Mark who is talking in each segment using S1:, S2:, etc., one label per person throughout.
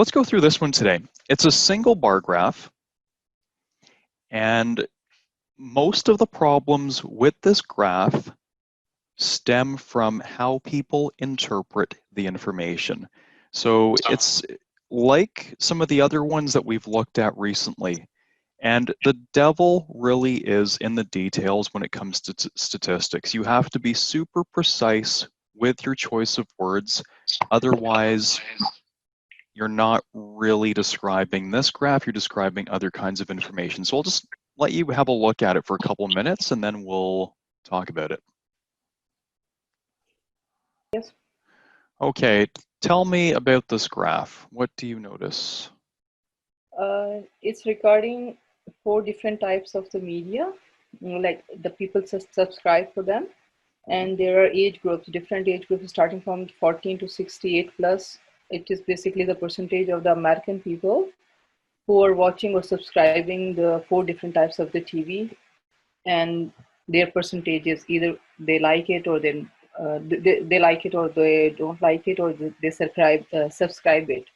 S1: let's go through this one today. It's a single bar graph, and most of the problems with this graph stem from how people interpret the information. So it's like some of the other ones that we've looked at recently. And the devil really is in the details when it comes to statistics. You have to be super precise with your choice of words. Otherwise, you're not really describing this graph, you're describing other kinds of information. So I'll just let you have a look at it for a couple of minutes and then we'll talk about it.
S2: Yes.
S1: Okay, tell me about this graph. What do you notice?
S2: It's recording 4 different types of the media, like the people subscribe for them. And there are age groups, different age groups starting from 14 to 68 plus. It is basically the percentage of the American people who are watching or subscribing the 4 different types of the TV, and their percentages, either they like it or they like it or they don't like it, or they subscribe it.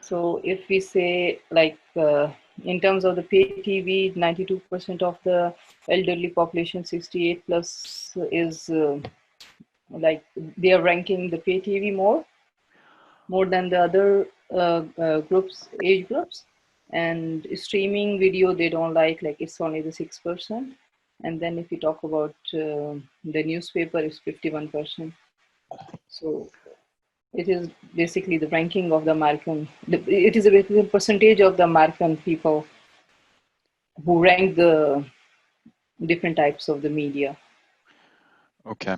S2: So if we say like in terms of the pay TV, 92% of the elderly population 68 plus is like they are ranking the pay TV more than the other age groups. And streaming video they don't like it's only the 6%. And then if we talk about the newspaper, it's 51%. So it is basically the ranking of the American, it is a percentage of the American people who rank the different types of the media.
S1: Okay.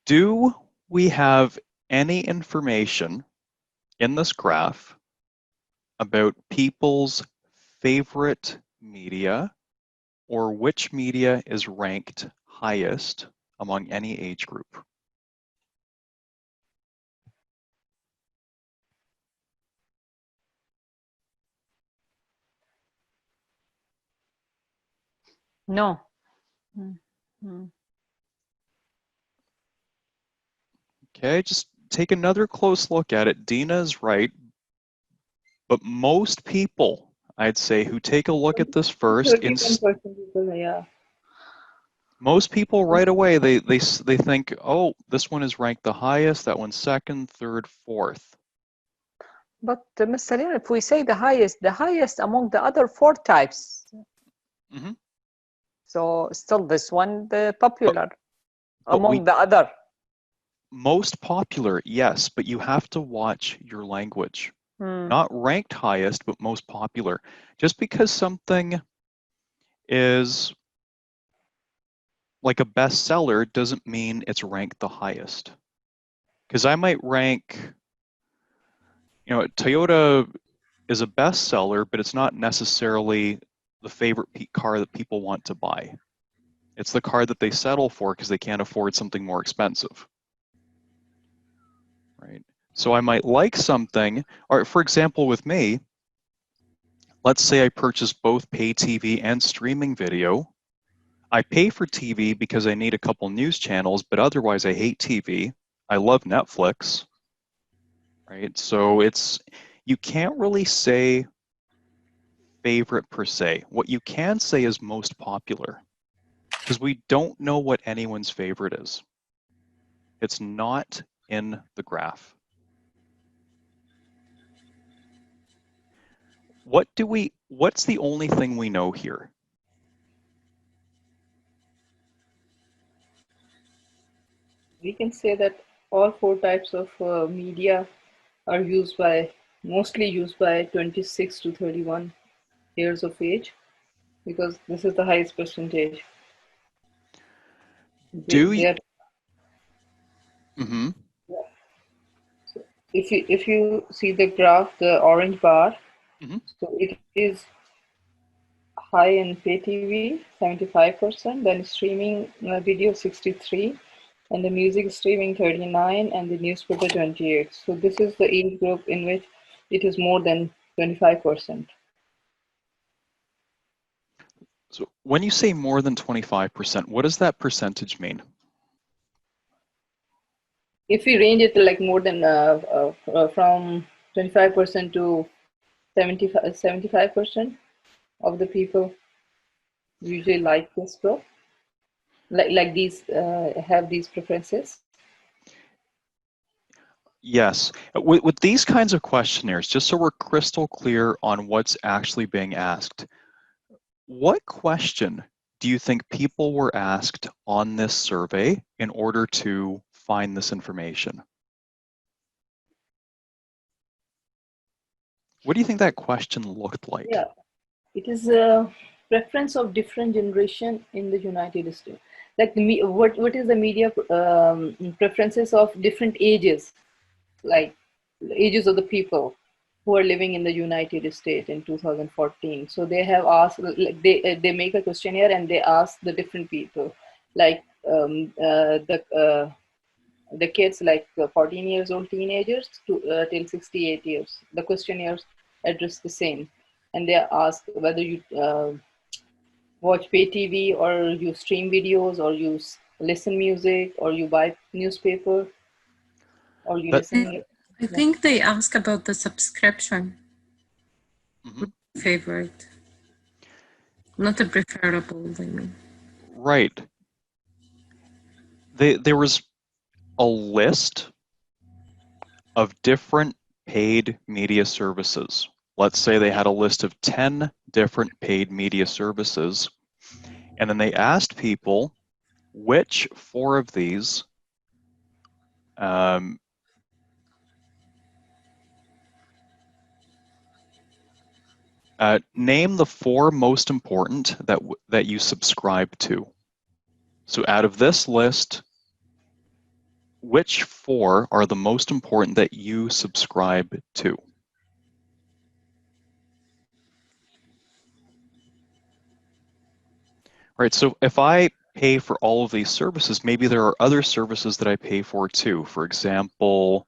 S1: Do we have any information in this graph about people's favorite media or which media is ranked highest among any age group?
S3: No.
S1: Okay, just take another close look at it. Dina is right, but most people, I'd say, who take a look at this first,
S2: 31% people, yeah.
S1: most people right away, they think, oh, this one is ranked the highest, that one's second, third, fourth.
S3: But Mr. Leon, if we say the highest among the other 4 types.
S1: Mm-hmm.
S3: So still this one, the popular
S1: but
S3: among the other.
S1: Most popular, yes, but you have to watch your language. Not ranked highest, but most popular. Just because something is like a bestseller doesn't mean it's ranked the highest. Because I might rank, Toyota is a bestseller, but it's not necessarily the favorite car that people want to buy. It's the car that they settle for because they can't afford something more expensive. Right? So I might like something, or for example, with me, let's say I purchase both pay TV and streaming video. I pay for TV because I need a couple news channels, but otherwise I hate TV. I love Netflix, right? So you can't really say favorite per se. What you can say is most popular, because we don't know what anyone's favorite is. It's not in the graph. What's the only thing we know here?
S2: We can say that all 4 types of media are mostly used by 26 to 31 years of age, because this is the highest percentage.
S1: Mm-hmm.
S2: So if you see the graph, the orange bar, so it is high in pay TV, 75%, then streaming video 63, and the music streaming 39, and the newspaper 28. So this is the age group in which it is more than 25%.
S1: So when you say more than 25%, what does that percentage mean?
S2: If we range it like more than from 25% to 75% of the people usually like this book, like these have these preferences.
S1: Yes. With these kinds of questionnaires, just so we're crystal clear on what's actually being asked, what question do you think people were asked on this survey in order to find this information? What do you think that question looked like?
S2: Yeah, it is a preference of different generation in the United States. Like what is the media preferences of different ages, like ages of the people who are living in the United States in 2014. So they have asked, like they make a questionnaire and they ask the different people, like the kids like 14 years old teenagers to till 68 years. The questionnaires address the same, and they ask whether you watch pay TV or you stream videos or you listen music or you buy newspaper or you listen.
S4: I think they ask about the subscription. Favorite, not a preferable, I mean.
S1: Right. There was a list of different paid media services. Let's say they had a list of 10 different paid media services, and then they asked people which 4 of these name the 4 most important that you subscribe to. So out of this list, which 4 are the most important that you subscribe to? Right, so if I pay for all of these services, maybe there are other services that I pay for too. For example,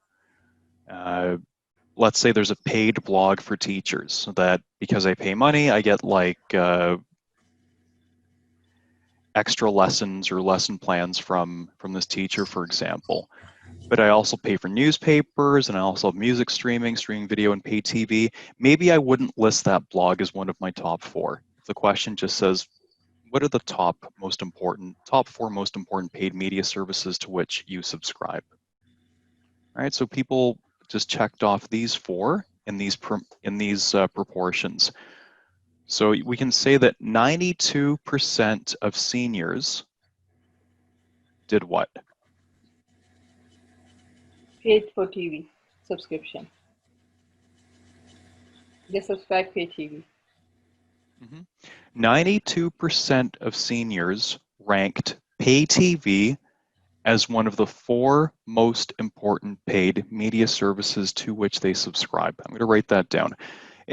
S1: let's say there's a paid blog for teachers, so that because I pay money, I get like extra lessons or lesson plans from this teacher, for example. But I also pay for newspapers, and I also have music streaming video, and pay TV. Maybe I wouldn't list that blog as one of my top 4. If the question just says, what are the top 4 most important paid media services to which you subscribe? All right, so people just checked off these 4 in these proportions. So we can say that 92% of seniors did what?
S2: Paid for TV subscription. They subscribe pay TV.
S1: 92% of seniors ranked pay TV as one of the 4 most important paid media services to which they subscribe. I'm going to write that down.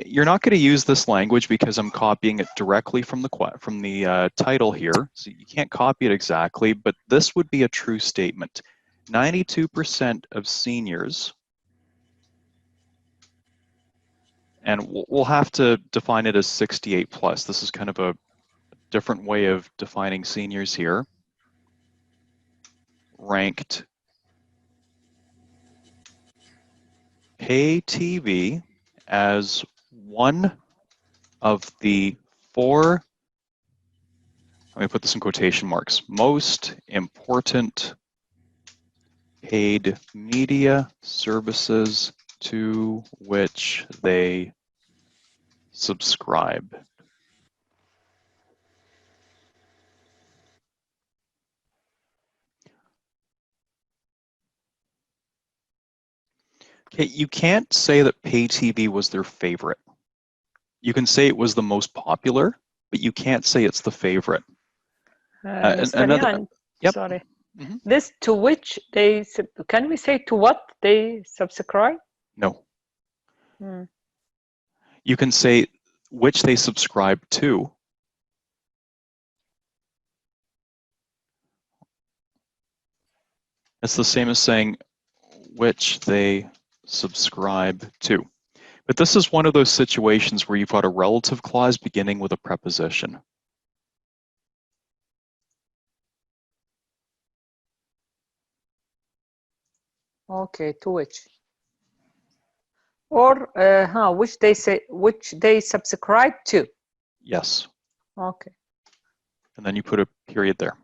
S1: You're not going to use this language because I'm copying it directly from the title here, so you can't copy it exactly, but this would be a true statement. 92% of seniors, and we'll have to define it as 68 plus. This is kind of a different way of defining seniors here. Ranked pay TV as one of the 4, let me put this in quotation marks, most important paid media services to which they subscribe. Okay, you can't say that pay TV was their favorite. You can say it was the most popular, but you can't say it's the favorite.
S3: Mr.
S1: Yep.
S3: Sorry. This to which they, can we say to what they subscribe?
S1: No. You can say which they subscribe to. It's the same as saying which they subscribe to. But this is one of those situations where you've got a relative clause beginning with a preposition.
S3: Okay, to which. Or which they subscribe to.
S1: Yes.
S3: Okay.
S1: And then you put a period there.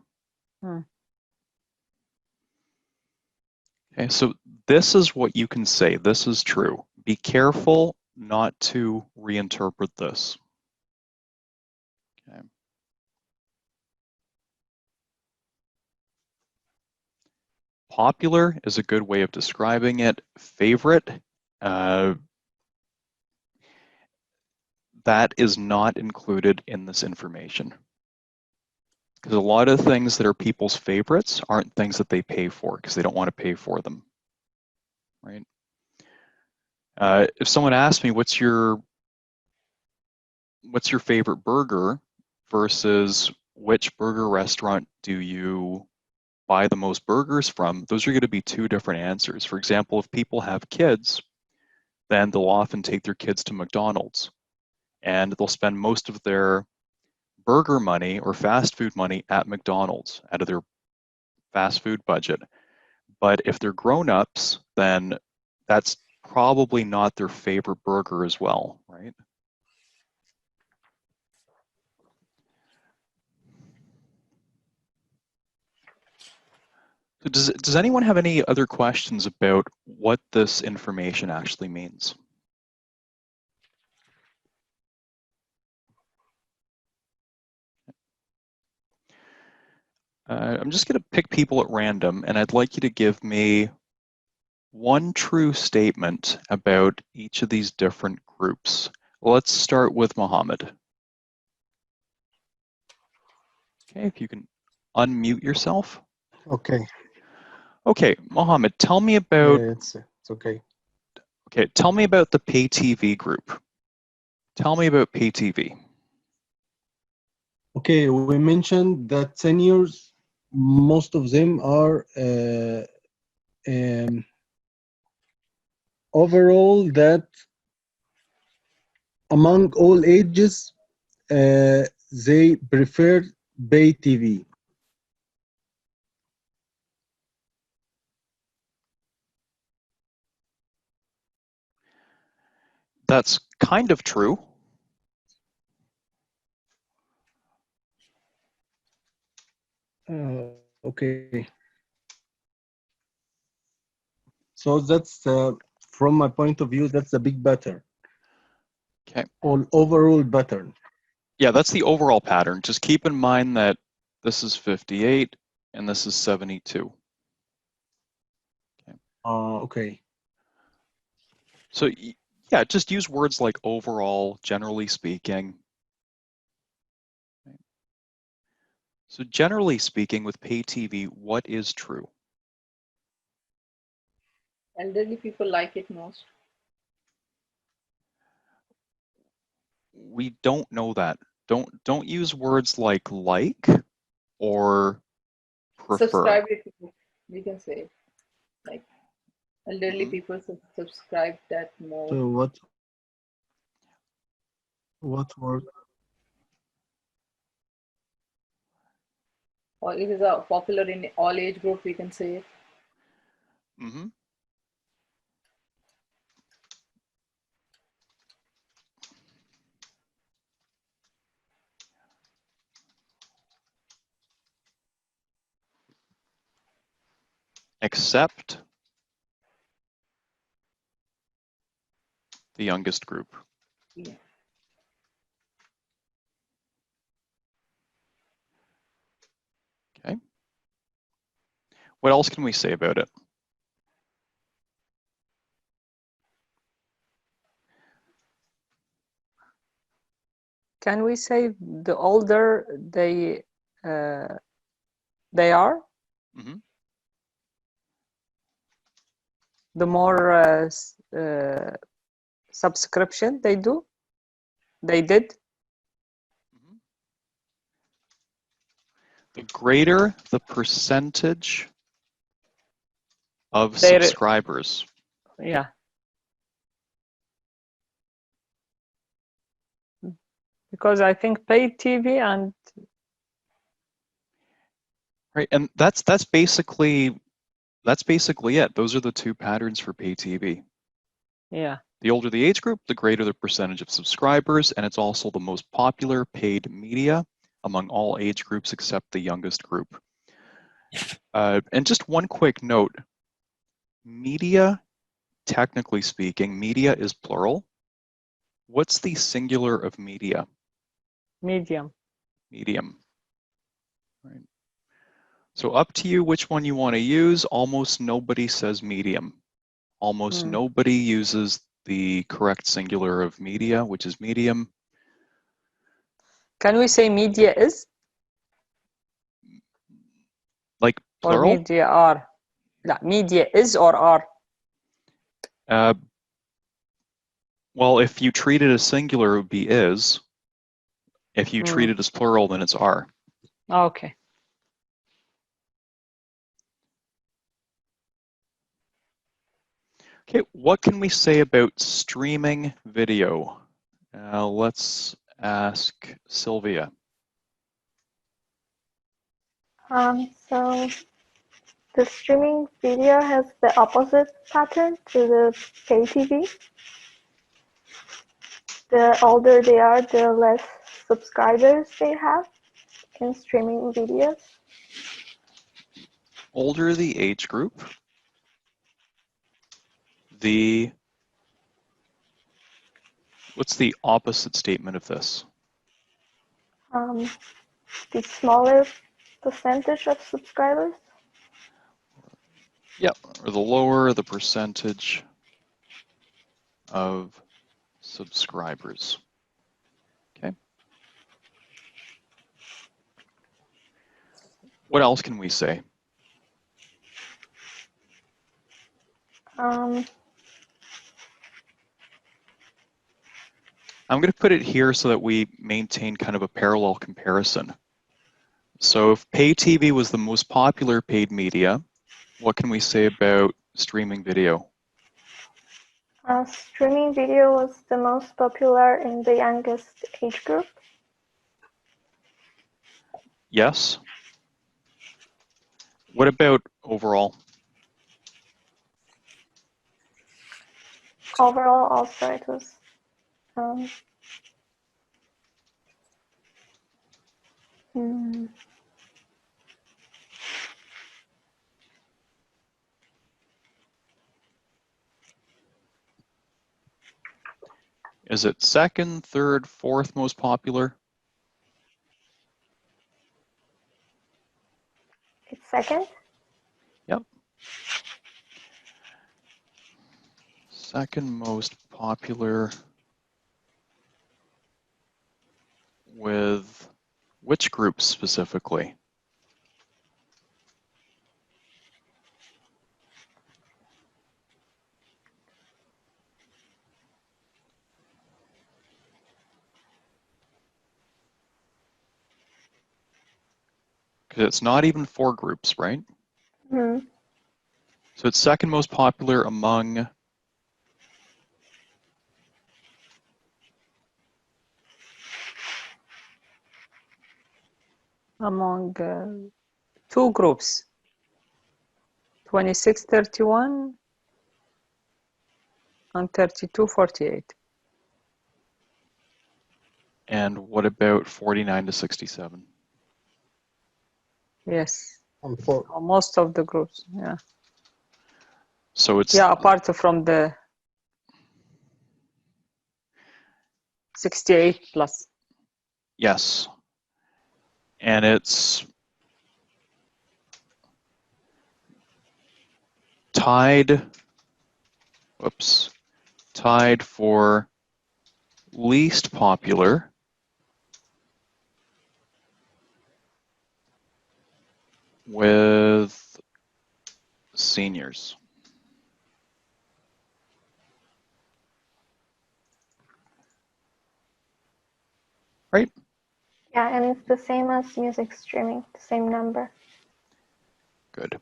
S1: Okay, so this is what you can say. This is true. Be careful not to reinterpret this. Okay. Popular is a good way of describing it. Favorite, that is not included in this information. Because a lot of things that are people's favorites aren't things that they pay for because they don't want to pay for them, right? If someone asks me, what's your favorite burger versus which burger restaurant do you buy the most burgers from, those are going to be two different answers. For example, if people have kids, then they'll often take their kids to McDonald's and they'll spend most of their burger money or fast food money at McDonald's out of their fast food budget. But if they're grown-ups, then that's probably not their favorite burger as well, right? So does anyone have any other questions about what this information actually means? I'm just going to pick people at random, and I'd like you to give me one true statement about each of these different groups. Let's start with Mohammed. Okay, if you can unmute yourself.
S5: Okay.
S1: Okay, Mohammed, tell me about.
S5: It's okay.
S1: Okay, tell me about the pay TV group. Tell me about pay TV.
S5: Okay, we mentioned that seniors, most of them are overall that among all ages, they prefer pay TV.
S1: That's kind of true.
S5: Okay. So that's, from my point of view, that's a big pattern.
S1: Okay.
S5: Or overall pattern.
S1: Yeah, that's the overall pattern. Just keep in mind that this is 58 and this is 72. Okay.
S5: Okay.
S1: So yeah, just use words like overall, generally speaking. So generally speaking, with pay TV, what is true?
S2: Elderly people like it most.
S1: We don't know that. Don't use words like or prefer.
S2: Subscribe it. We can say like elderly people subscribe that more.
S5: So what word?
S2: Or it is a popular in all age group, we can say.
S1: Mm-hmm. Except the youngest group.
S2: Yeah.
S1: Okay. What else can we say about it?
S3: Can we say the older they are?
S1: Mm-hmm.
S3: The more subscription they did.
S1: Mm-hmm. The greater the percentage of subscribers.
S3: Yeah. Because I think pay TV and
S1: right, and that's basically it. Those are the two patterns for pay TV.
S3: yeah.
S1: The older the age group, the greater the percentage of subscribers, and it's also the most popular paid media among all age groups except the youngest group. And just one quick note, media, technically speaking, media is plural. What's the singular of media?
S3: Medium.
S1: Medium. Right. So up to you which one you want to use. Almost nobody says medium. Almost nobody uses the correct singular of media, which is medium.
S3: Can we say media is?
S1: Like
S3: Or
S1: plural?
S3: media are? No, media is or are?
S1: Well, if you treat it as singular, it would be is. If you treat it as plural, then it's are.
S3: Okay.
S1: Okay, what can we say about streaming video? Let's ask Sylvia.
S6: So the streaming video has the opposite pattern to the pay TV. The older they are, the less subscribers they have in streaming videos.
S1: Older the age group, what's the opposite statement of this?
S6: The smaller percentage of subscribers.
S1: Yep, or the lower the percentage of subscribers. Okay. What else can we say? I'm going to put it here so that we maintain kind of a parallel comparison. So if pay TV was the most popular paid media, what can we say about streaming video?
S6: Streaming video was the most popular in the youngest age group.
S1: Yes. What about overall?
S6: Overall, also it was
S1: Is it second, third, fourth most popular?
S6: it's second.
S1: Yep. Second most popular with which group specifically? Because it's not even 4 groups, right?
S6: Mm-hmm.
S1: So it's second most popular among
S3: two groups, 26-31 and 32-48.
S1: And what about 49 to 67?
S3: Yes.
S5: For
S3: Most of the groups, yeah.
S1: So it's
S3: apart from the 68 plus.
S1: yes. And it's tied for least popular with seniors. Right?
S6: Yeah, and it's the same as music streaming, the same number.
S1: Good.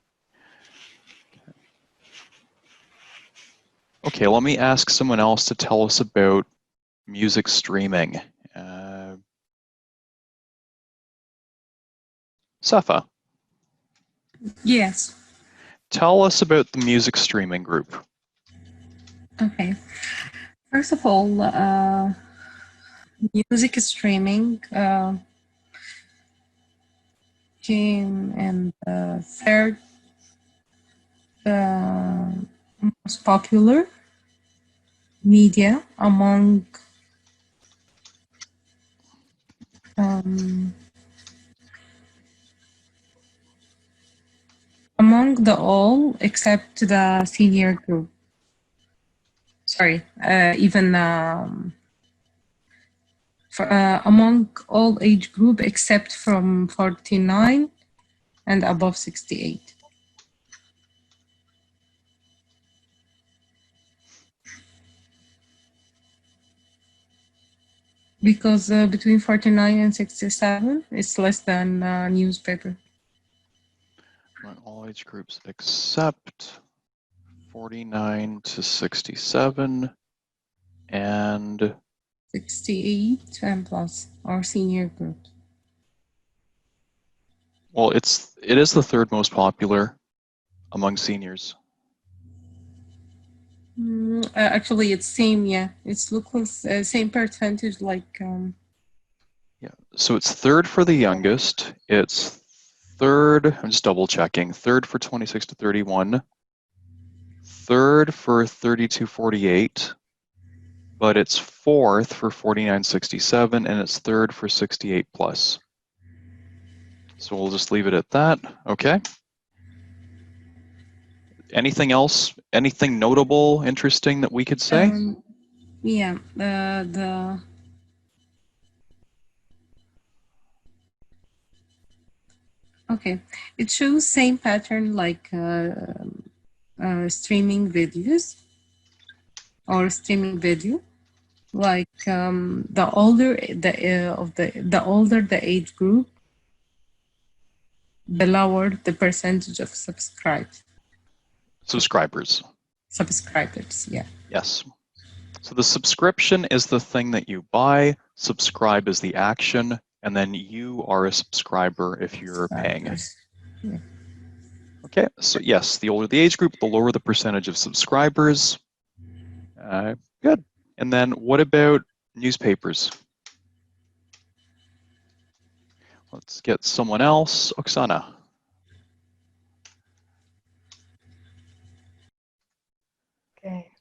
S1: Okay, let me ask someone else to tell us about music streaming. Safa,
S4: Yes.
S1: tell us about the music streaming group.
S4: Okay. First of all, music streaming came in the third most popular media among the all except the senior group. Sorry, even among all age group except from 49 and above 68. Because between 49 and 67, it's less than newspaper.
S1: Among all age groups except 49 to 67 and
S4: 68 and plus, or senior group.
S1: well, it is the third most popular among seniors.
S4: Actually, it's same, yeah. It's looks same percentage like.
S1: Yeah, so it's third for the youngest. It's third, I'm just double checking, third for 26 to 31, third for 32 48, but it's fourth for 49-67, and it's third for 68 plus. So we'll just leave it at that. Okay. Anything else? Anything notable, interesting that we could say?
S4: Yeah, okay, it shows same pattern like streaming videos or streaming video. Like the older the older the age group, the lower the percentage of subscribers. Subscribers, yeah.
S1: Yes. So the subscription is the thing that you buy, subscribe is the action, and then you are a subscriber if you're paying.
S4: Yeah.
S1: Okay, so yes, the older the age group, the lower the percentage of subscribers. Good. And then what about newspapers? Let's get someone else. Oksana.
S3: Okay.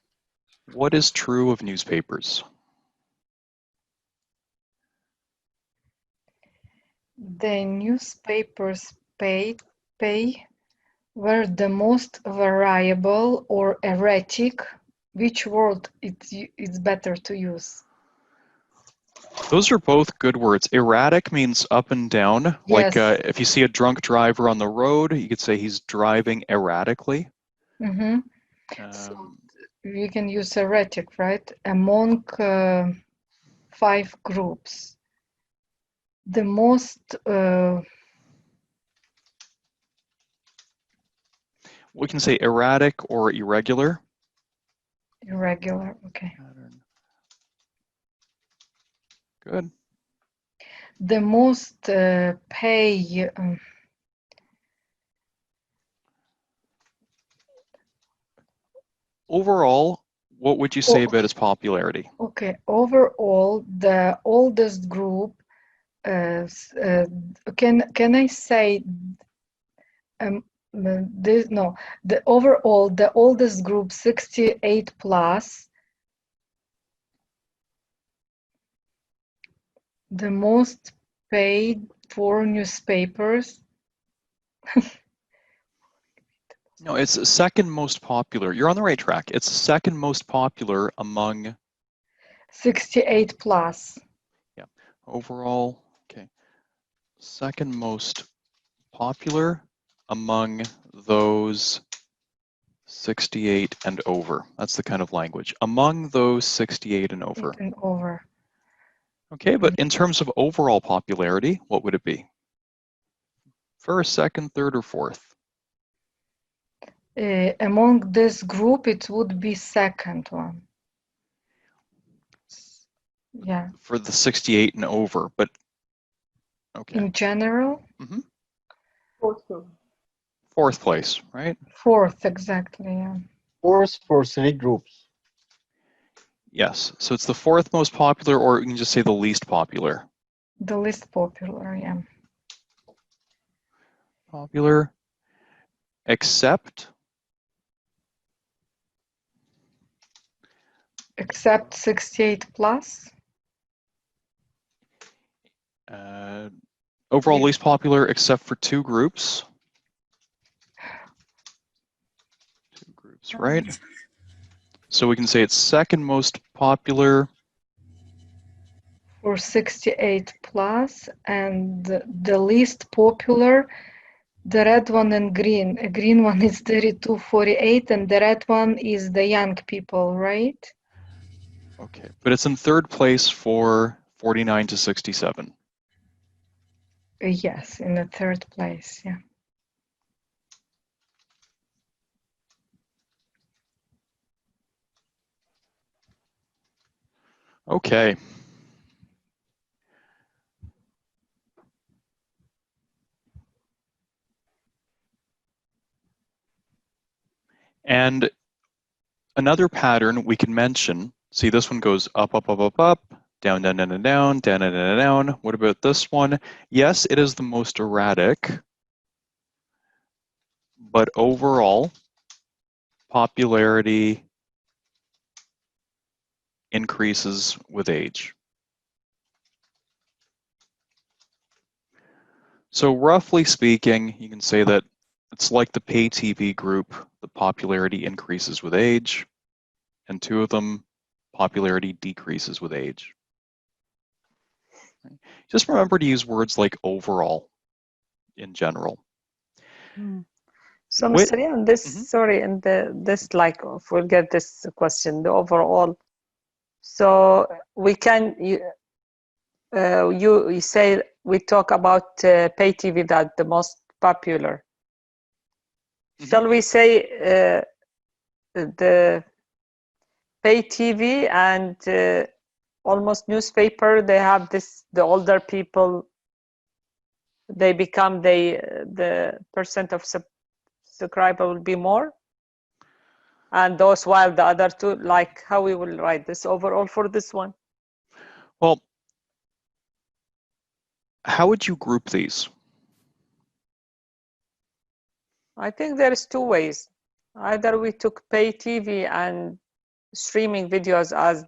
S1: What is true of newspapers?
S3: The newspapers pay were the most variable or erratic. Which word it's better to use?
S1: Those are both good words. Erratic means up and down.
S3: Yes.
S1: Like if you see a drunk driver on the road, you could say he's driving erratically.
S3: Mm-hmm. So we can use erratic, right? Among 5 groups, the most
S1: we can say erratic or irregular.
S3: Irregular, okay.
S1: Pattern. Good.
S3: The most pay
S1: Overall, what would you say about its popularity?
S3: Okay, overall, the oldest group, can I say, the overall, the oldest group, 68 plus, the most paid for newspapers.
S1: No, it's second most popular. You're on the right track. It's second most popular among
S3: 68 plus.
S1: Yeah. Overall, okay. Second most popular among those 68 and over. That's the kind of language. Among those 68 and over.
S3: And over.
S1: Okay, but in terms of overall popularity, what would it be? First, second, third, or fourth?
S3: Among this group, it would be second one. Yeah.
S1: For the 68 and over, but okay.
S3: In general?
S1: Mm-hmm.
S2: Fourth
S1: place, right?
S3: Fourth, exactly, yeah.
S5: Fourth for 3 groups.
S1: Yes, so it's the fourth most popular, or you can just say the least popular.
S3: The least popular, yeah.
S1: Popular, except
S3: Except 68 plus.
S1: overall
S3: Yeah.
S1: least popular except for two groups. Two groups, right? So we can say it's second most popular.
S3: For 68 plus, and the least popular, the red one and green. A green one is 32, 48, and the red one is the young people, right?
S1: Okay, but it's in third place for 49 to 67.
S3: Yes, in the third place, yeah.
S1: Okay. And another pattern we can mention, see this one goes up, up, up, up, up, down, down, down, down, down, down, down, down, down. What about this one? Yes, it is the most erratic, but overall, popularity increases with age. So roughly speaking, you can say that it's like the pay TV group, the popularity increases with age, and two of them, popularity decreases with age. Just remember to use words like overall in general.
S3: So,
S1: Wait,
S3: Mr. Ian, this, sorry, and this, like, if we'll get this question, the overall. So we can, you say we talk about pay TV, that the most popular. Shall we say the pay TV and almost newspaper, they have this, the older people, they become, the percent of subscriber will be more, and those, while the other two, like, how we will write this overall for this one?
S1: well, how would you group these?
S3: I think there's two ways. Either we took pay TV and streaming videos as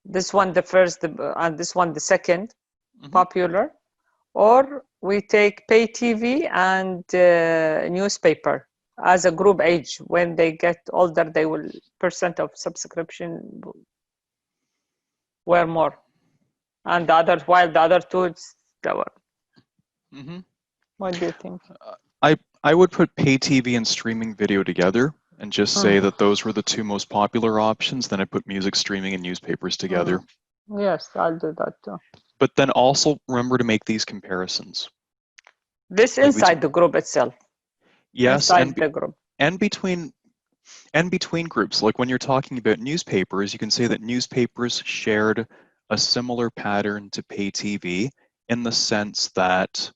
S3: this one the first, and this one the second popular, or we take pay TV and newspaper as a group age. When they get older, they will, percent of subscription were more, and the other, while the other two, it's lower. What do you think?
S1: I would put pay TV and streaming video together and just say that those were the two most popular options. Then I put music streaming and newspapers together.
S3: Yes, I'll do that too.
S1: But then also remember to make these comparisons.
S3: This
S1: Like
S3: inside the group itself.
S1: Yes,
S3: inside the group.
S1: And between groups. Like when you're talking about newspapers, you can say that newspapers shared a similar pattern to pay TV in the sense that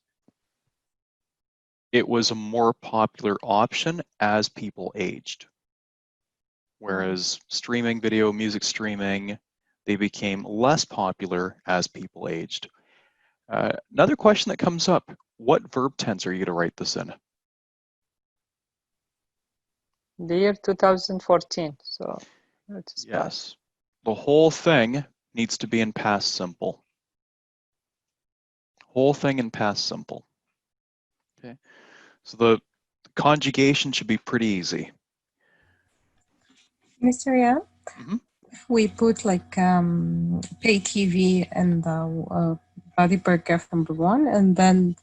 S1: it was a more popular option as people aged. Whereas streaming video, music streaming, they became less popular as people aged. Another question that comes up, what verb tense are you going to write this in?
S3: The year 2014, so that's
S1: yes. The whole thing needs to be in past simple. Whole thing in past simple. Okay. So the conjugation should be pretty easy.
S4: Mr. Yan, if we put like pay TV and body paragraph number 1, and then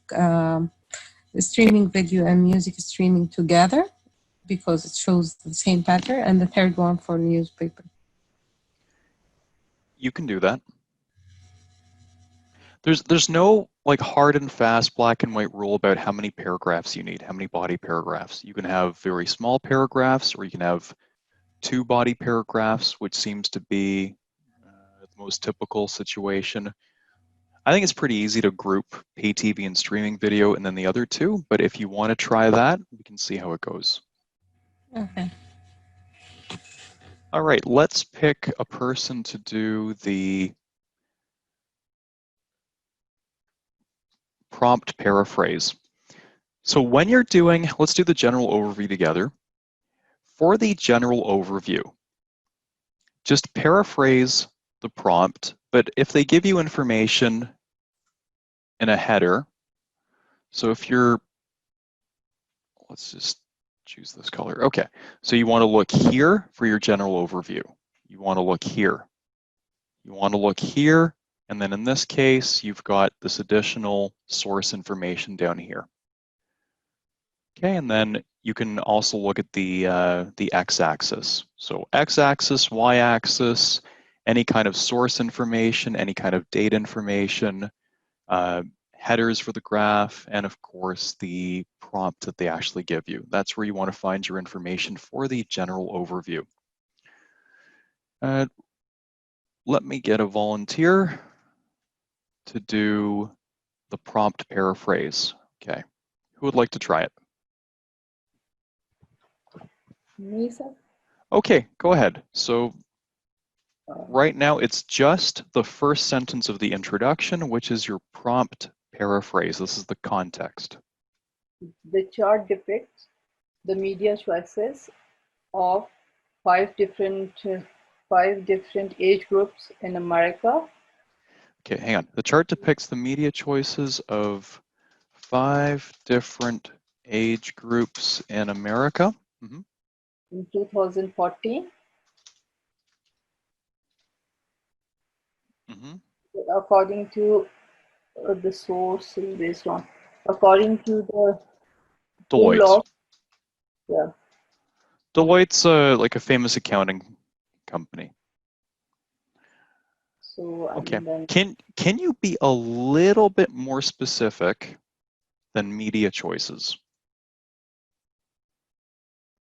S4: streaming video and music streaming together, because it shows the same pattern, and the third one for newspaper.
S1: You can do that. There's no like hard and fast black and white rule about how many paragraphs you need, how many body paragraphs. You can have very small paragraphs, or you can have 2 body paragraphs, which seems to be the most typical situation. I think it's pretty easy to group pay TV and streaming video and then the other 2, but if you want to try that, we can see how it goes.
S4: Okay.
S1: All right, let's pick a person to do the prompt paraphrase. So when you're doing, let's do the general overview together. For the general overview, just paraphrase the prompt, but if they give you information in a header, so if you're, let's just choose this color. Okay, so you want to look here for your general overview. You want to look here. You want to look here, and then in this case, you've got this additional source information down here. Okay, and then you can also look at the x-axis. So x-axis, y-axis, any kind of source information, any kind of date information, headers for the graph, and of course the prompt that they actually give you. That's where you want to find your information for the general overview. Let me get a volunteer to do the prompt paraphrase. Okay, who would like to try it?
S2: Me, sir?
S1: Okay, go ahead. So right now it's just the first sentence of the introduction, which is your prompt paraphrase. This is the context.
S2: The chart depicts the media choices of five different age groups in America.
S1: Okay, hang on. The chart depicts the media choices of 5 different age groups in America. Mm-hmm.
S2: In 2014.
S1: Mm-hmm.
S2: According to the source based on, according to the
S1: Deloitte.
S2: pool of, yeah.
S1: Deloitte's like a famous accounting company.
S2: So
S1: Okay.
S2: then,
S1: Can you be a little bit more specific than media choices?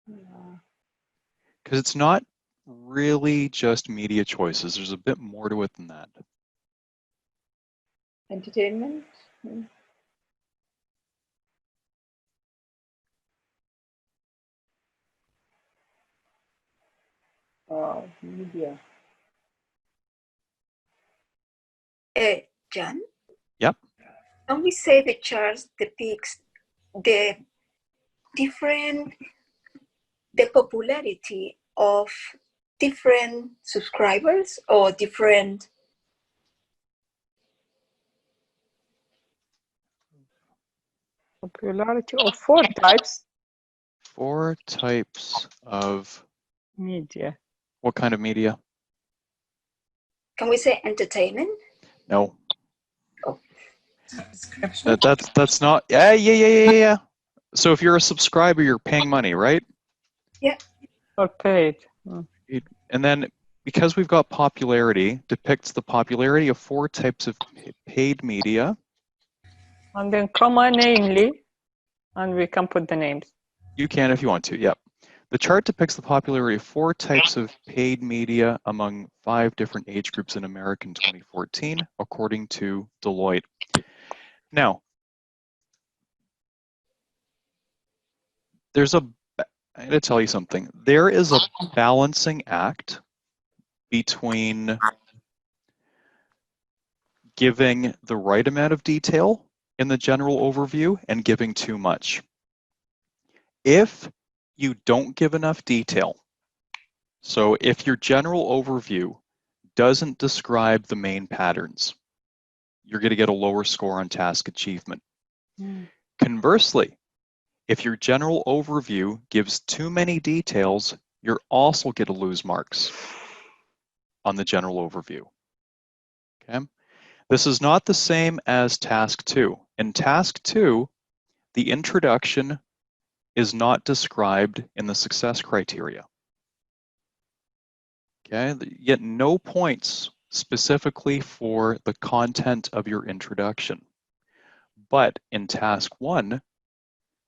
S1: Because it's not really just media choices. There's a bit more to it than that.
S2: entertainment. Media.
S7: John?
S1: Yep.
S7: Can we say the chart depicts the popularity of different subscribers or different?
S3: Popularity of 4 types.
S1: 4 types of
S3: media.
S1: What kind of media?
S7: Can we say entertainment?
S1: No.
S7: Oh.
S4: Subscription.
S1: That's not. Yeah. So if you're a subscriber, you're paying money, right?
S7: Yeah.
S3: Or paid.
S1: And then because we've got popularity, depicts the popularity of 4 types of paid media.
S3: And then comma namely, and we can put the names.
S1: You can if you want to, yep. The chart depicts the popularity of 4 types of paid media among 5 different age groups in America in 2014, according to Deloitte. Now, I'm going to tell you something. There is a balancing act between giving the right amount of detail in the general overview and giving too much. If you don't give enough detail, so if your general overview doesn't describe the main patterns, you're going to get a lower score on task achievement. Conversely, if your general overview gives too many details, you're also going to lose marks on the general overview. Okay? This is not the same as task 2. In task 2, the introduction is not described in the success criteria. Okay? You get no points specifically for the content of your introduction. But in task 1,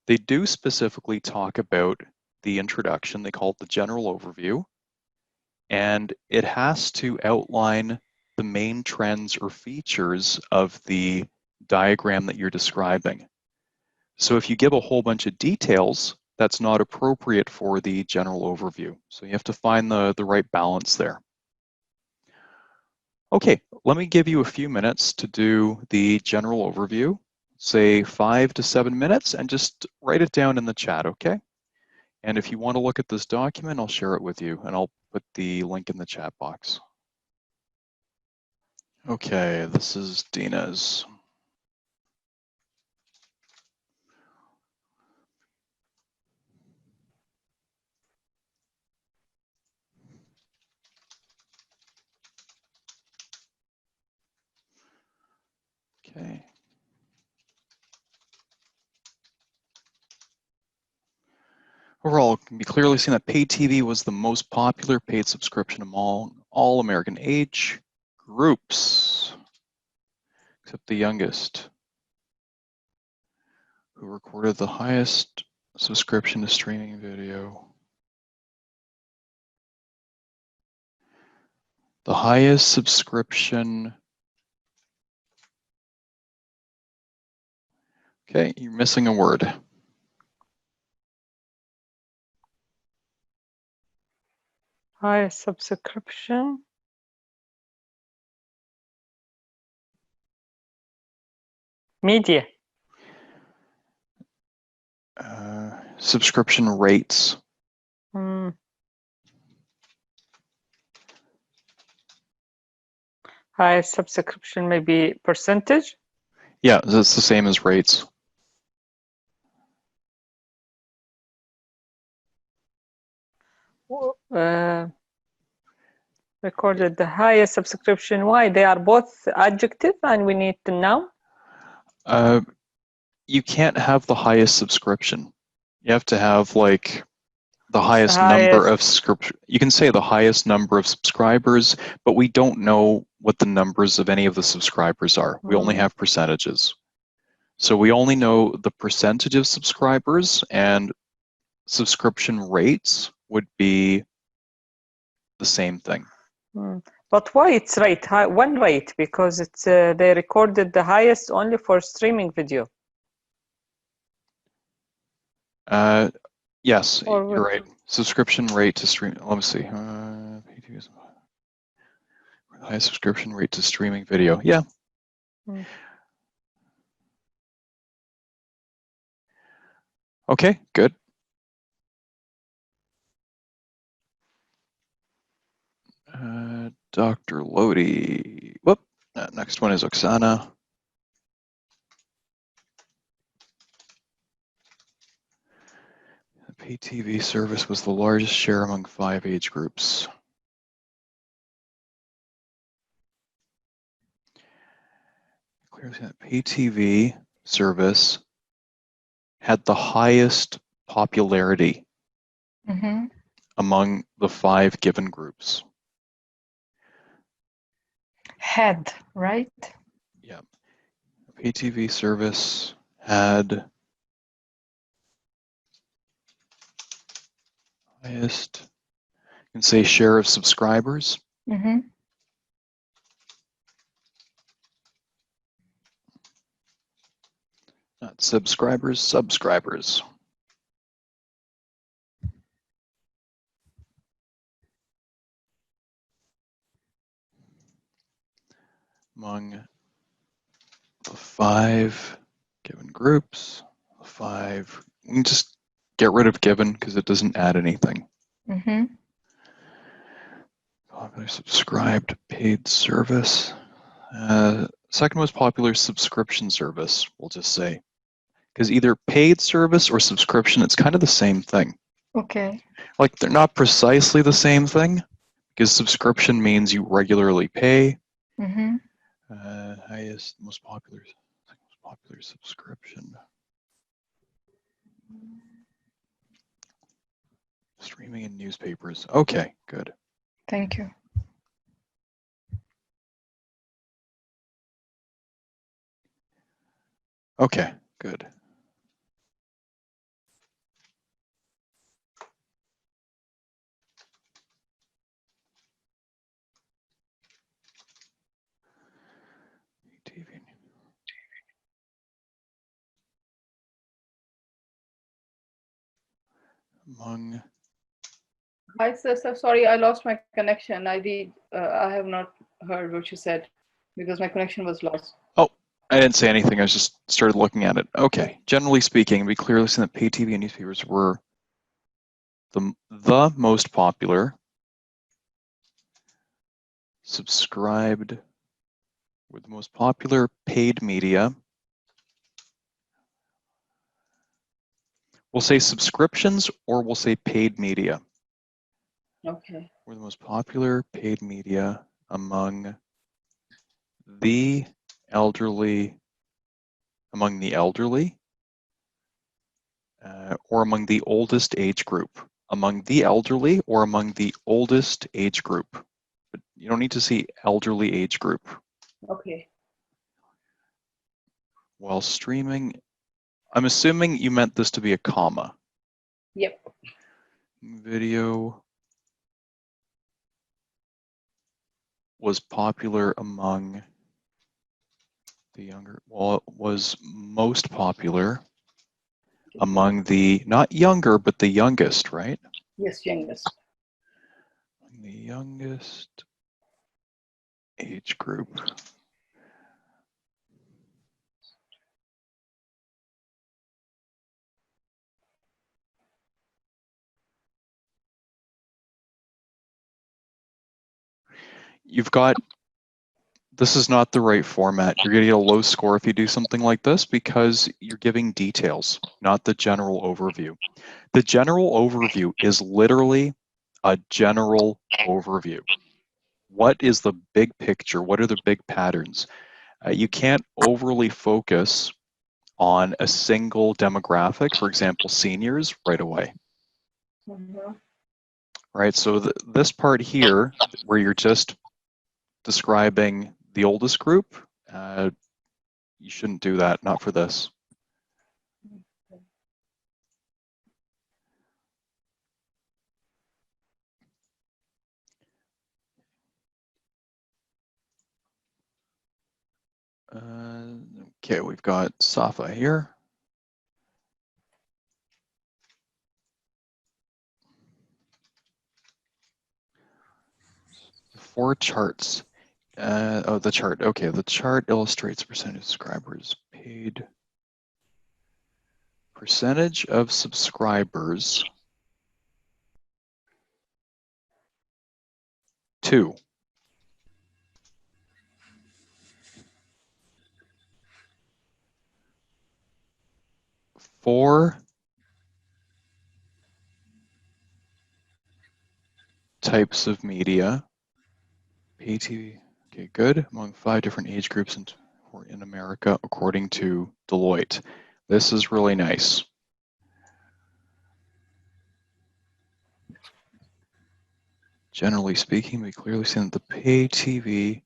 S1: they do specifically talk about the introduction. They call it the general overview. And it has to outline the main trends or features of the diagram that you're describing. So if you give a whole bunch of details, that's not appropriate for the general overview. So you have to find the right balance there. Okay, let me give you a few minutes to do the general overview, say 5 to 7 minutes, and just write it down in the chat, okay? And if you want to look at this document, I'll share it with you, and I'll put the link in the chat box. Okay, this is Dina's. Okay. Overall, it can be clearly seen that paid TV was the most popular paid subscription among all American age groups, except the youngest, who recorded the highest subscription to streaming video. The highest subscription. Okay, you're missing a word.
S3: High subscription. Media.
S1: Subscription rates.
S3: High subscription, maybe percentage?
S1: Yeah, it's the same as rates.
S3: Recorded the highest subscription. Why? They are both adjective and we need to know?
S1: You can't have the highest subscription. You have to have like the highest number of subscription. You can say the highest number of subscribers, but we don't know what the numbers of any of the subscribers are. We only have percentages. So we only know the percentage of subscribers, and subscription rates would be the same thing.
S3: But why it's rate? One rate, because it's they recorded the highest only for streaming video.
S1: Yes, you're right. Subscription rate to stream. Let me see. High subscription rate to streaming video. Yeah. Okay, good. Dr. Lodi. Whoop. Next one is Oksana. The pay TV service was the largest share among 5 age groups. Clearly, that pay TV service had the highest popularity among the 5 given groups.
S8: Had, right?
S1: Yeah. The pay TV service had highest, you can say share of subscribers. Not subscribers, subscribers. Among the 5 given groups, the 5, we can just get rid of given because it doesn't add anything. Popular subscribed paid service. Second most popular subscription service, we'll just say. Because either paid service or subscription, it's kind of the same thing.
S8: Okay.
S1: Like, they're not precisely the same thing, because subscription means you regularly pay. Highest, most popular subscription. Streaming and newspapers. Okay, good.
S8: Thank you.
S1: Okay, good. TV. among.
S2: Hi, sister. Sorry, I lost my connection. I have not heard what you said because my connection was lost.
S1: Oh, I didn't say anything. I just started looking at it. Okay. Generally speaking, we clearly see that pay TV and newspapers were the most popular. Subscribed were the most popular paid media. We'll say subscriptions or we'll say paid media.
S2: Okay.
S1: Were the most popular paid media among the elderly, or among the oldest age group. Among the elderly or among the oldest age group. But you don't need to see elderly age group.
S2: Okay.
S1: While streaming, I'm assuming you meant this to be a comma.
S2: Yep.
S1: Video was popular among the younger, well, it was most popular among the, not younger, but the youngest, right?
S2: Yes, youngest.
S1: The youngest age group. You've got, this is not the right format. You're going to get a low score if you do something like this because you're giving details, not the general overview. The general overview is literally a general overview. What is the big picture? What are the big patterns? You can't overly focus on a single demographic, for example, seniors, right away.
S2: Mm-hmm.
S1: Right, so this part here, where you're just describing the oldest group, you shouldn't do that, not for this. Okay, we've got Safa here. Four charts. Oh, the chart. Okay, the chart illustrates percentage of subscribers paid. Percentage of subscribers. 2. Four types of media. Pay TV. Okay, good. Among 5 different age groups in America, according to Deloitte. This is really nice. Generally speaking, we clearly see that the pay TV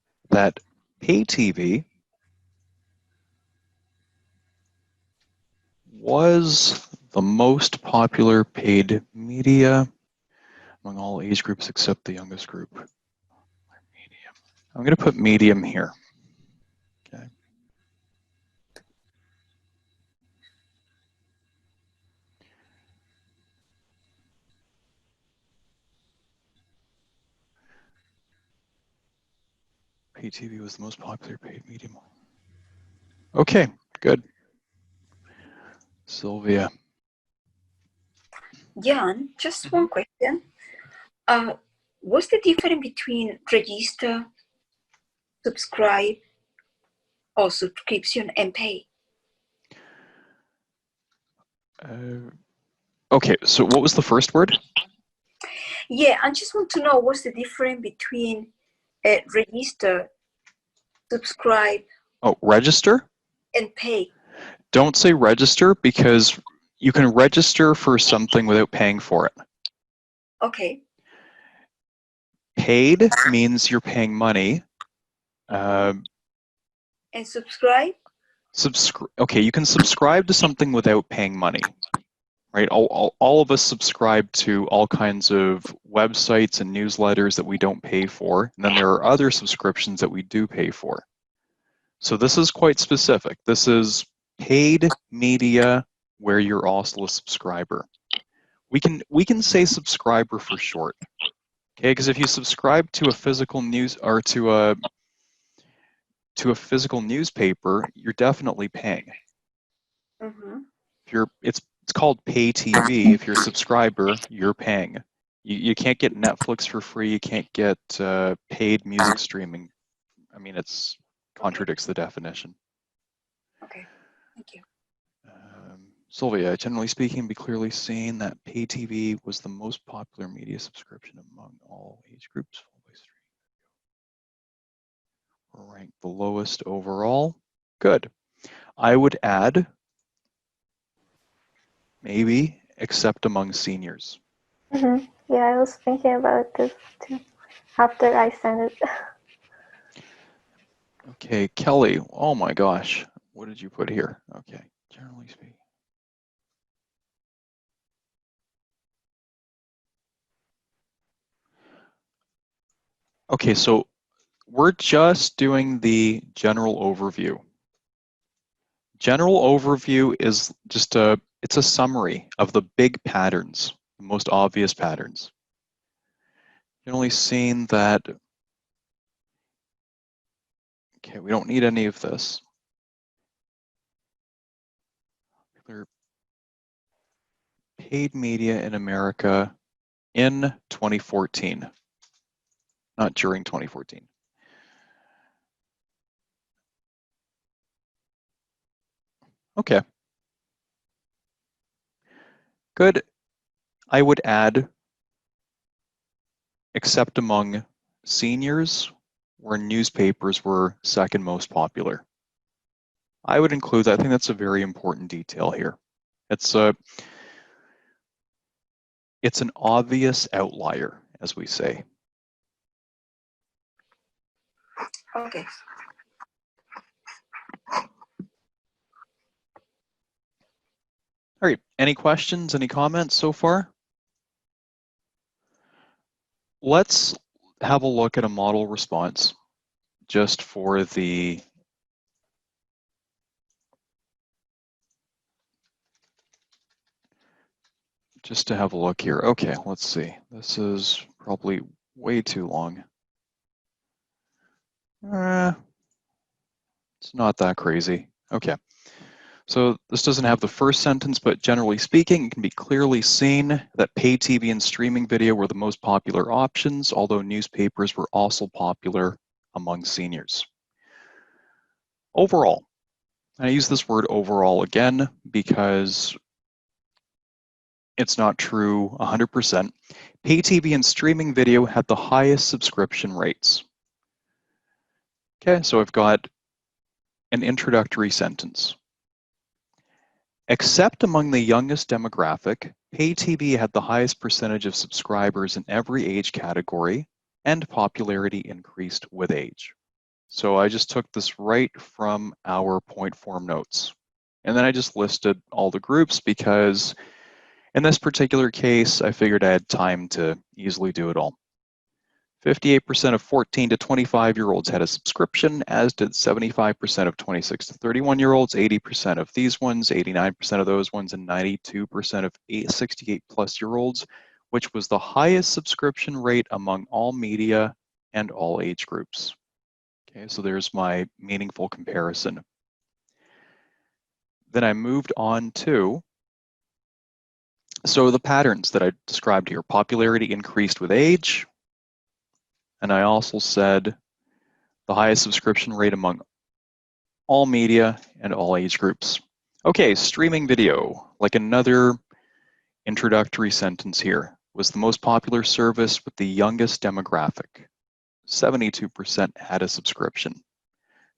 S1: was the most popular paid media among all age groups except the youngest group. Medium. I'm going to put medium here. Okay. Pay TV was the most popular paid medium. Okay, good. Sylvia.
S7: Jan, just one question. What's the difference between register, subscribe, or subscription and pay?
S1: Okay, so what was the first word?
S7: Yeah, I just want to know what's the difference between register, subscribe.
S1: Oh, register?
S7: And pay.
S1: Don't say register because you can register for something without paying for it.
S7: Okay.
S1: Paid means you're paying money.
S7: And subscribe?
S1: Okay, you can subscribe to something without paying money, right? All of us subscribe to all kinds of websites and newsletters that we don't pay for. And then there are other subscriptions that we do pay for. So this is quite specific. This is paid media where you're also a subscriber. We can say subscriber for short. Okay, because if you subscribe to a physical news or to a physical newspaper, you're definitely paying.
S7: Mm-hmm.
S1: If you're, it's called pay TV. If you're a subscriber, you're paying. You can't get Netflix for free. You can't get paid music streaming. I mean, it's contradicts the definition.
S7: Okay, thank you.
S1: Sylvia, generally speaking, be clearly seen that pay TV was the most popular media subscription among all age groups. We're ranked the lowest overall. Good. I would add, maybe, except among seniors.
S6: Yeah, I was thinking about this too after I sent it.
S1: Okay, Kelly, oh my gosh, what did you put here? Okay, generally speaking. Okay, so we're just doing the general overview. General overview is just it's a summary of the big patterns, the most obvious patterns. Generally seen that, okay, we don't need any of this. Paid media in America in 2014, not during 2014. Okay. Good. I would add, except among seniors, where newspapers were second most popular. I would include that. I think that's a very important detail here. It's an obvious outlier, as we say.
S7: Okay.
S1: All right, any questions, any comments so far? Let's have a look at a model response just for the just to have a look here. Okay, let's see. This is probably way too long. It's not that crazy. Okay. So this doesn't have the first sentence, but generally speaking, it can be clearly seen that pay TV and streaming video were the most popular options, although newspapers were also popular among seniors. Overall, I use this word overall again because it's not true 100%. Pay TV and streaming video had the highest subscription rates. Okay, so I've got an introductory sentence. Except among the youngest demographic, pay TV had the highest percentage of subscribers in every age category, and popularity increased with age. So I just took this right from our point form notes. And then I just listed all the groups because in this particular case, I figured I had time to easily do it all. 58% of 14 to 25-year-olds had a subscription, as did 75% of 26 to 31-year-olds, 80% of these ones, 89% of those ones, and 92% of 68-plus-year-olds, which was the highest subscription rate among all media and all age groups. Okay, so there's my meaningful comparison. Then I moved on to, so the patterns that I described here, popularity increased with age, and I also said the highest subscription rate among all media and all age groups. Okay, streaming video, like another introductory sentence here, was the most popular service with the youngest demographic. 72% had a subscription.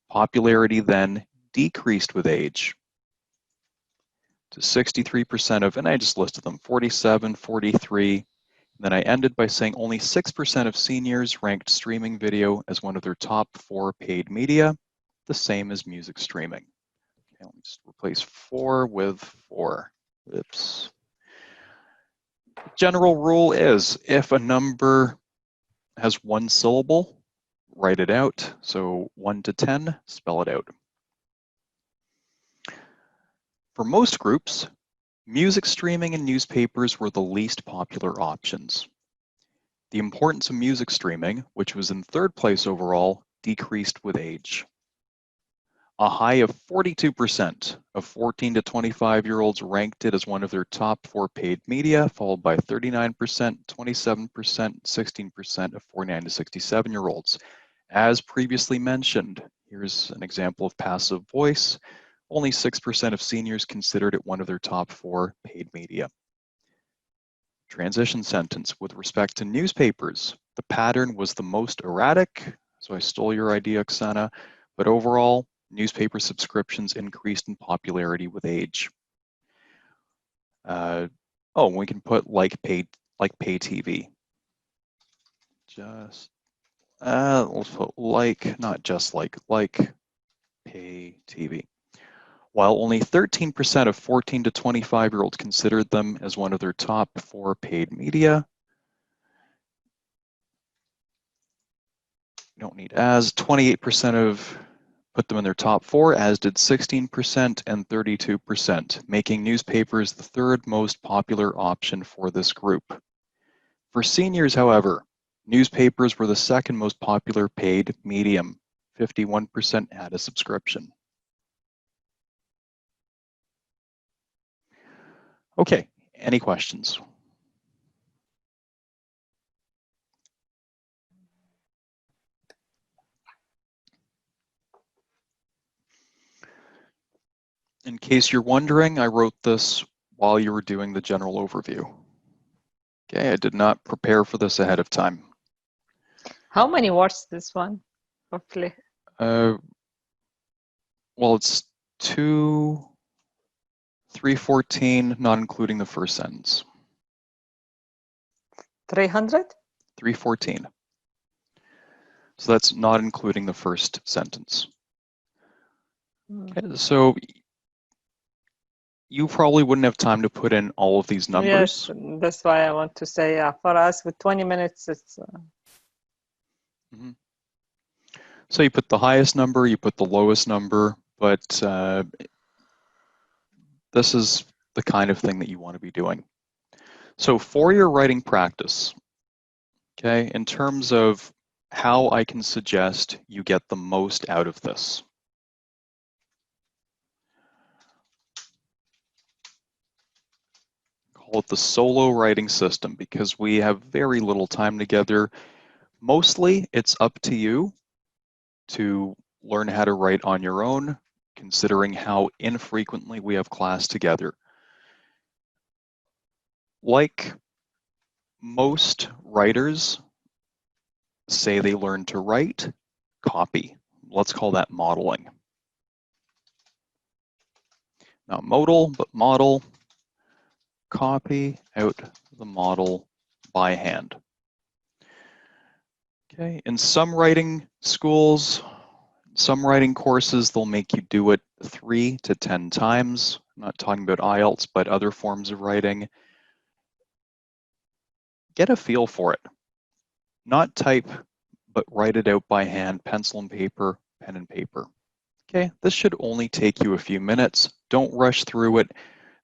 S1: Popularity then decreased with age to 63% of, and I just listed them, 47, 43, then I ended by saying only 6% of seniors ranked streaming video as one of their top 4 paid media, the same as music streaming. Okay, let me just replace 4 with 4. Oops. General rule is if a number has one syllable, write it out. So 1 to 10, spell it out. For most groups, Music streaming and newspapers were the least popular options. The importance of music streaming, which was in third place overall, decreased with age. A high of 42% of 14 to 25-year-olds ranked it as one of their top 4 paid media, followed by 39%, 27%, 16% of 49 to 67-year-olds. As previously mentioned, here's an example of passive voice. Only 6% of seniors considered it one of their top 4 paid media. Transition sentence. With respect to newspapers, the pattern was the most erratic, so I stole your idea, Oksana, but overall, newspaper subscriptions increased in popularity with age. We can put like pay TV. Just let's put like, not just like pay TV. While only 13% of 14 to 25-year-olds considered them as one of their top 4 paid media. You don't need as. 28% of put them in their top 4, as did 16% and 32%, making newspapers the third most popular option for this group. For seniors, however, newspapers were the second most popular paid medium. 51% had a subscription. Okay, any questions? In case you're wondering, I wrote this while you were doing the general overview. Okay, I did not prepare for this ahead of time.
S3: How many words this one, roughly?
S1: Well, it's 314, not including the first sentence.
S3: 300?
S1: 314. So that's not including the first sentence. Okay, so you probably wouldn't have time to put in all of these numbers.
S3: Yes, that's why I want to say, for us, with 20 minutes, it's...
S1: So you put the highest number, you put the lowest number, but this is the kind of thing that you want to be doing. So for your writing practice, okay, in terms of how I can suggest you get the most out of this. Call it the solo writing system, because we have very little time together. Mostly it's up to you to learn how to write on your own, considering how infrequently we have class together. Like most writers say they learn to write, copy. Let's call that modeling. Not modal, but model. Copy out the model by hand. Okay, in some writing schools, some writing courses, they'll make you do it 3 to 10 times. I'm not talking about IELTS, but other forms of writing. Get a feel for it. Not type, but write it out by hand, pencil and paper, pen and paper. Okay, this should only take you a few minutes. Don't rush through it.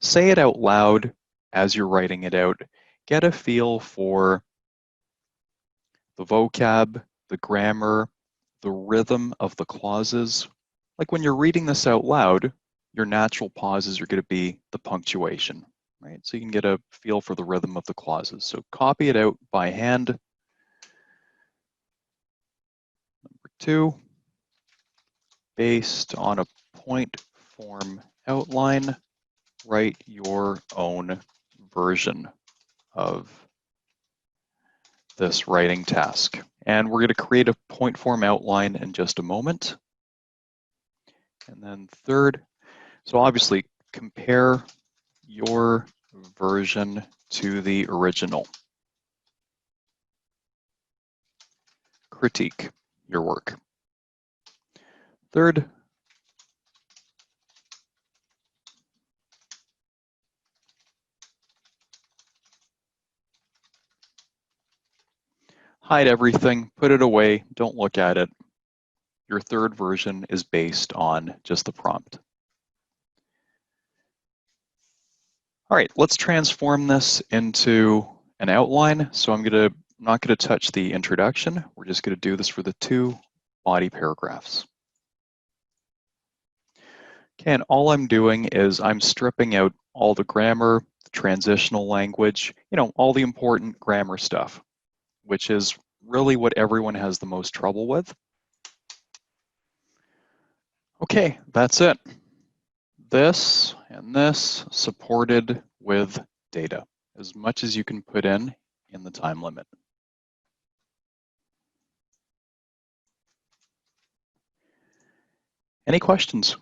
S1: Say it out loud as you're writing it out. Get a feel for the vocab, the grammar, the rhythm of the clauses. Like when you're reading this out loud, your natural pauses are going to be the punctuation, right? So you can get a feel for the rhythm of the clauses. So copy it out by hand. Number 2, based on a point form outline, write your own version of this writing task. And we're going to create a point form outline in just a moment. And then 3rd, so obviously compare your version to the original. Critique your work. 3rd, hide everything, put it away, don't look at it. Your 3rd version is based on just the prompt. All right, let's transform this into an outline. So I'm not gonna touch the introduction. We're just gonna do this for the 2 body paragraphs. Okay, and all I'm doing is I'm stripping out all the grammar, the transitional language, all the important grammar stuff, which is really what everyone has the most trouble with. Okay, that's it. This and this supported with data, as much as you can put in the time limit. Any questions?